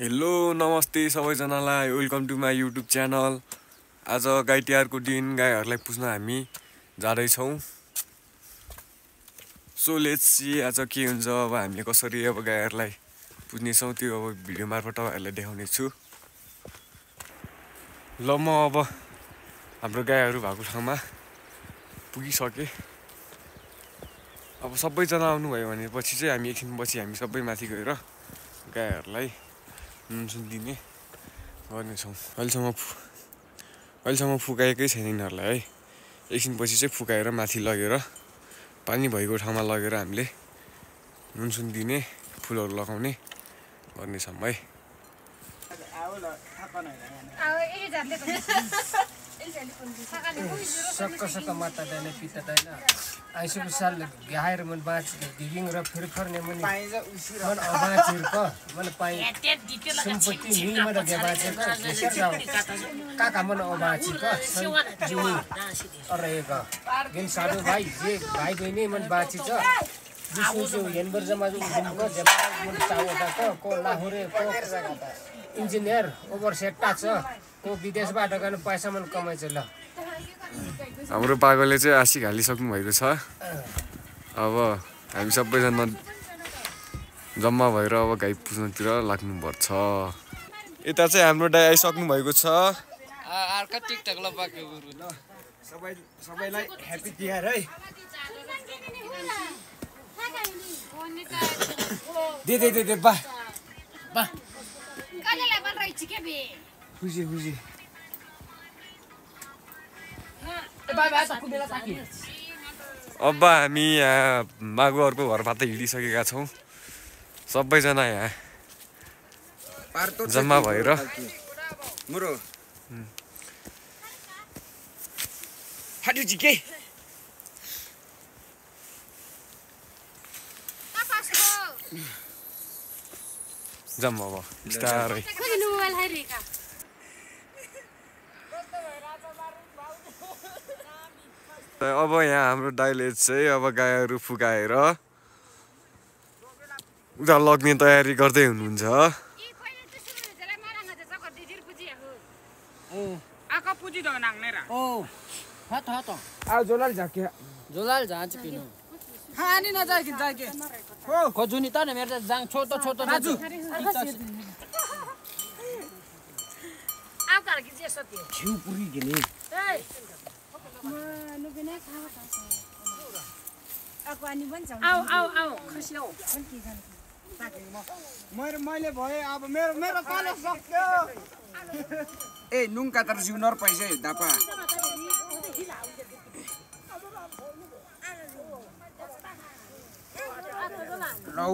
Hello नमस्ते सबैजनालाई welcome to my YouTube channel. आज गाई तिहारको दिन गाईहरूलाई पुज्न हामी जाँदैछौँ। सो लेट्स सी आज के हुन्छ, अब हामीले कसरी अब गाईहरूलाई पुज्नेछौँ त्यो अब भिडियो मार्फत तपाईँहरूलाई देखाउने छु। ल म अब हाम्रो गाईहरू भएको ठाउँमा पुगिसकेँ। अब सबैजना आउनुभयो भनेपछि चाहिँ हामी एकछिनपछि हामी सबै माथि गएर गाईहरूलाई नुनसुन दिने गर्नेछौँ। अहिलेसम्म फुकाएकै छैन यिनीहरूलाई है। एकछिनपछि चाहिँ फुकाएर माथि लगेर पानी भएको ठाउँमा लगेर हामीले नुनसुन दिने फुलहरू लगाउने गर्नेछौँ है। सक्क माता दैन पिता दैन आइसु साल गायर मन बाँच दिगिङ र फिरफर्ने मन मन अबाचिर क मन पाइ सम्पत्ति नि मन गेबाचे क काका मन अबाची क जिनी अरे क गेन साधु भाइ जे भाइ बहिनी मन बाची छ जिसु हेनबर जमा जुनको जमा मन चावटा को लाहोरे को इन्जिनियर ओभर सेट्टा छ को विदेशबाट गएर पैसा मन कमाइछ। ल हाम्रो पागलले चाहिँ आशिक हालिसक्नु भएको छ। अब हामी सबैजना जम्मा भएर अब गाई पुज्नतिर लाग्नुपर्छ। यता चाहिँ हाम्रो दाइ आइसक्नु भएको छ। अर्का टिकटक ल बाके गुरु ल सबैलाई ह्यापी तिहार है। दे बा कलेलाई बन रही के बे खुसी अब हामी यहाँ मागुहरूको घरबाट हिँडिसकेका छौँ। सबैजना यहाँ जम्मा भएर जम्मा भयो बिस्तारै। अब यहाँ हाम्रो दाइले चाहिँ अब गाईहरू फुकाएर उता लग्ने तयारी गर्दै हुनुहुन्छ। जोलाल जान्छ किन खानी नजाके जाके हो खोजुनी त न मेरो जाङ छोटो राजु आप कर के जैसा ते घिउ पुरी गेले नु बिना खावा त अक्वानी बन्छ आउ खुसी हो मैले भए अब मेरो पालो सक्यो ए नुङका तर जिउ नर पैसा दापा रौ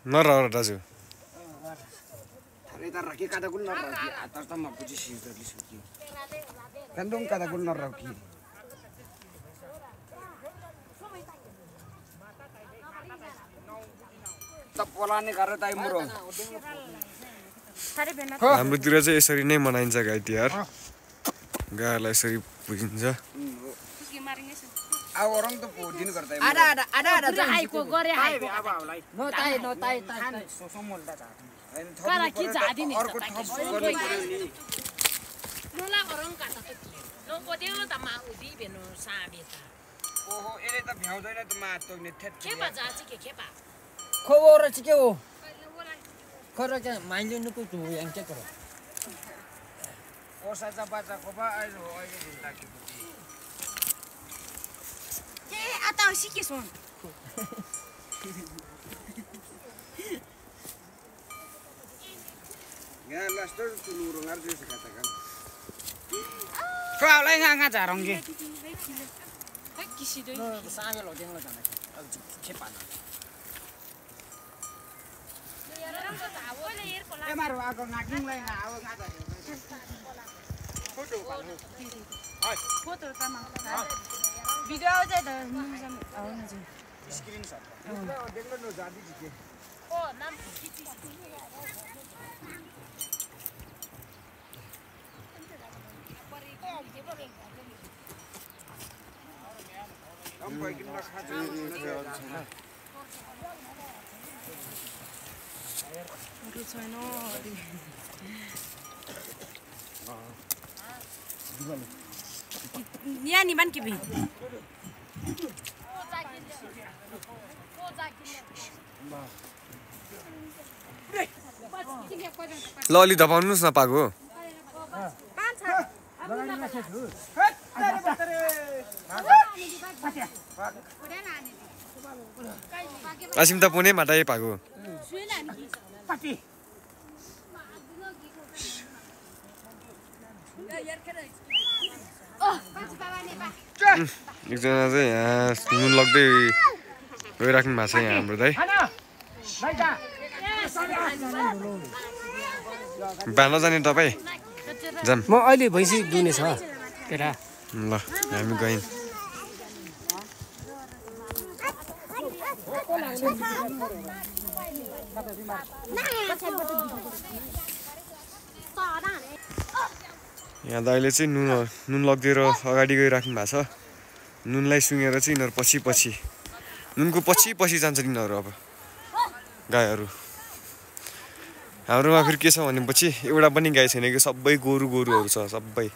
नर दाजु Rita raki kada gul nar raki atas tama puji sih dari suki. Kandung kada gul nar raki. Tapolane karo tai muro. हाम्रोतिर चाहिँ यसरी नै मनाइन्छ गाई तिहार। गाईलाई यसरी पुजिन्छ। अब orang tuh pudin करता है ada आइको गरे आइको no tai sosomol दा करा के जादी नि अर्को थप गर्नु पर्यो नि नोला orang kata त नो कोदेलो त मा उदी बेनो साबे त ओहो एले त भ्याउँदैन त मा तोग्ने थेट खेपा जाची के खेपा खबर चाहिँ के हो खरा के माइले नुको तु yang के करो ओसा बाचा कोबा आइलो अहिले दिन्दा के ए आता सिके सोन Ya, las dos tu nurung arti sekatakan. Qua lấy ngang trả rong gì. Sao lo tiếng lo chẳng này. Chết bạn. Em mà rồi còn ngạc nhiên lên nào ngạc rồi. Photo bạn. Photo ta mà. Video chạy tới screenshot. देख लो जादी जी के ओ नाम किसी हम भाई कितना खाते हैं अरे छैन यहाँ नि बन के भी ल अलि धपाउनुहोस् न पाको असिम त पुनै माटाए पाको एकजना चाहिँ यहाँ नुन लग्दै गइराख्नु भएको छ यहाँ हाम्रो दाइ बाँध्न जाने तपाईँ जाम म अहिले भैँसी दुने छ केटा ल हामी गयौँ यहाँ दाइले चाहिँ नुन लगिदिएर अगाडि गइराख्नु भएको छ नुनलाई सुँगेर चाहिँ यिनीहरू पछि पछि नुनको पछि पछि जान्छ यिनीहरू अब गाईहरू हाम्रोमा फेरि के छ भनेपछि एउटा पनि गाई छैन कि सबै गोरुहरू छ सबै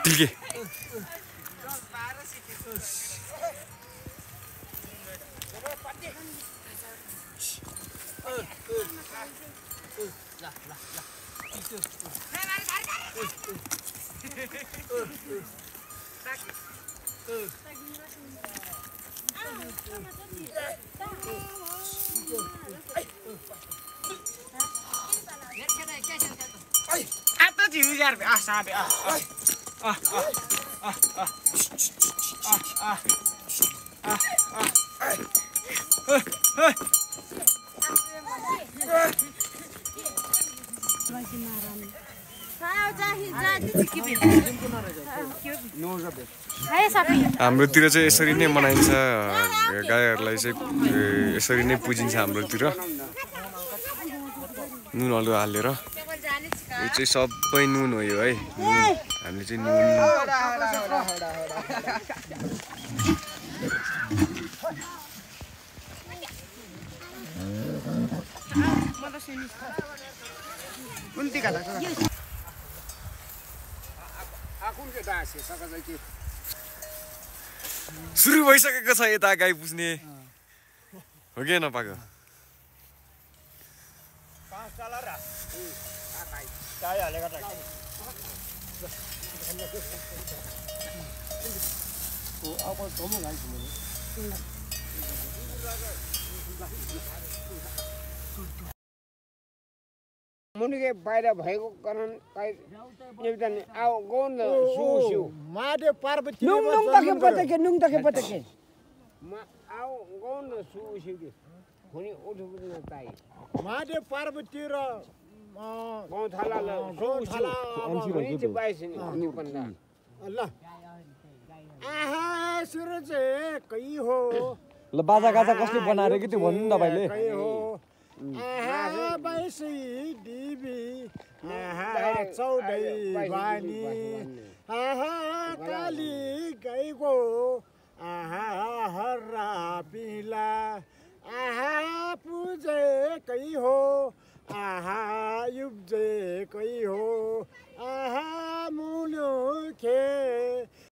तिल्के Atau diujar be sampai हाम्रोतिर चाहिँ यसरी नै मनाइन्छ गाईहरूलाई चाहिँ यसरी नै पुजिन्छ हाम्रोतिर नुनहरू हालेर यो चाहिँ सबै नुन हो यो है हामीले चाहिँ नुन सुरु भइसकेको छ यता गाई पुज्ने हो कि नपाएको मुनिके बाहिर भएको कारण एउटा आउ गौन सुसु मादे पार्वती नुङ तके पटके नुङ तके पटके म आउ गौन सुसु के महादेव पार्वती र गौथाला ल आहा सुरु चाहिँ कै हो ल बाजा गाजा कसले बनाएर कि त्यो भन्नु न तपाईँले कै हो आहा बाइसै डिबी आहा चौधै बानी आहा काली गैको आहा हर्रा पिला आहा पुजे कै हो आहा युब्जे कै हो